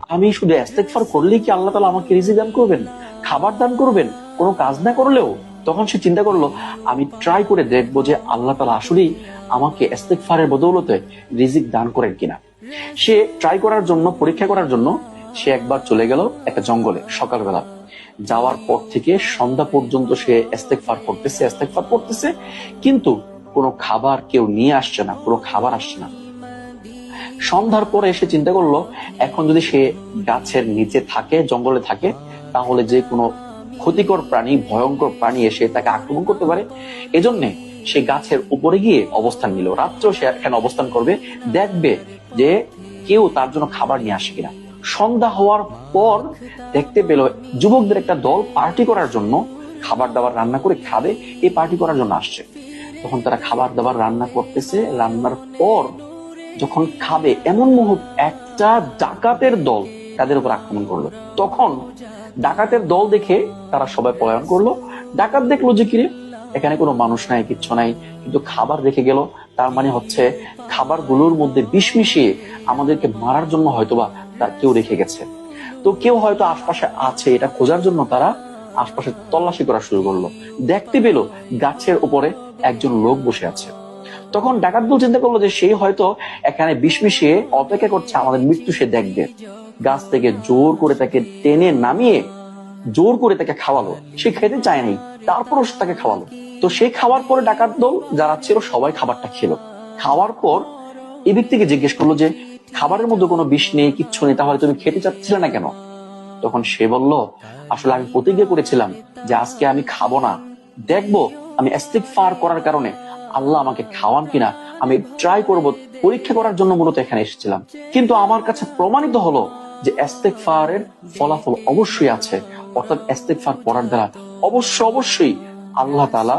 আমি শুধু ইস্তেগফার করলেই কি আল্লাহ তাআলা আমাকে রিজিক দান করবেন, খাবার দান করবেন, কোনো কাজ না করলেও? তখন সে চিন্তা করলো, আমি ট্রাই করে দেখবো যে আল্লাহ তাআলা আসলেই আমাকে ইস্তেগফারের বদৌলতে রিজিক দান করেন কিনা। সে ট্রাই করার জন্য, পরীক্ষা করার জন্য সে একবার চলে গেল একটা জঙ্গলে সকালবেলা। যাওয়ার পর থেকে সন্ধ্যা পর্যন্ত সে ইস্তেগফার করতেছে, কিন্তু কোনো খাবার কেউ নিয়ে আসছে না, কোনো খাবার আসছে না। সন্ধ্যার পরে সে চিন্তা করলো, এখন যদি সে গাছের নিচে থাকে, জঙ্গলে থাকে, তাহলে যে কোনো ক্ষতিকর প্রাণী, ভয়ঙ্কর প্রাণী এসে তাকে আক্রমণ করতে পারে। এজন্য সে গাছের উপরে গিয়ে অবস্থান নিল। রাত্রেও সে এখানে অবস্থান করবে, দেখবে যে কেউ তার জন্য খাবার নিয়ে আসে কিনা। সন্ধ্যা হওয়ার পর দেখতে পেল যুবকদের একটা দল পার্টি করার জন্য, খাবার দাবার রান্না করে খাবে, এই পার্টি করার জন্য আসছে। তখন তারা খাবার দাবার রান্না করতেছে। রান্নার পর যখন খাবে, এমন মুহূর্তে একটা ডাকাতের দল তাদের উপর আক্রমণ করলো। তখন ডাকাতের দল দেখে তারা সবাই পলায়ন করলো। ডাকাত দেখলো যে কিরে, এখানে কোনো মানুষ নাই, কিচ্ছু নাই, কিন্তু খাবার রেখে গেল। তার মানে হচ্ছে খাবারগুলোর মধ্যে বিষ মিশিয়ে আমাদেরকে মারার জন্য হয়তোবা তার কেউ রেখে গেছে। তো কেউ হয়তো আশপাশে আছে, এটা খোঁজার জন্য তারা আশপাশে তল্লাশি করা শুরু করলো। দেখতে পেল গাছের উপরে একজন লোক বসে আছে। তখন ডাকাত দল চিন্তা করলো যে সেই হয়তো এখানে বিষ মিশিয়ে অপেক্ষা করছে আমাদের মৃত্যু সে দেখবে। গাছ থেকে জোর করে তাকে টেনে নামিয়ে জোর করে তাকে খাওয়ালো। সে খেতে চায় নাই, তারপরও তাকে খাওয়ালো। তো সেই খাওয়ার পরে ডাকাত দল যারা ছিল সবাই খাবারটা খেলো। খাওয়ার পর এই ব্যক্তিকে জিজ্ঞেস করলো যে খাবারের মধ্যে কোনো বিষ নেই, কিচ্ছু নেই, তাহলে তুমি খেতে চাচ্ছিলে না কেন? তখন সে বলল, আসলে আমি প্রতিজ্ঞা করেছিলাম যে আজকে আমি খাবো না, দেখবো আমি ইস্তেগফার করার কারণে আল্লাহ আমাকে খাওয়ান কিনা। আমি ট্রাই করব, পরীক্ষা করার জন্য মূলত এখানে এসেছিলাম। কিন্তু আমার কাছে প্রমাণিত হলো যে ইস্তেগফারের ফলাফল অবশ্যই আছে, অর্থাৎ ইস্তেগফার করার দ্বারা অবশ্যই আল্লাহ তাআলা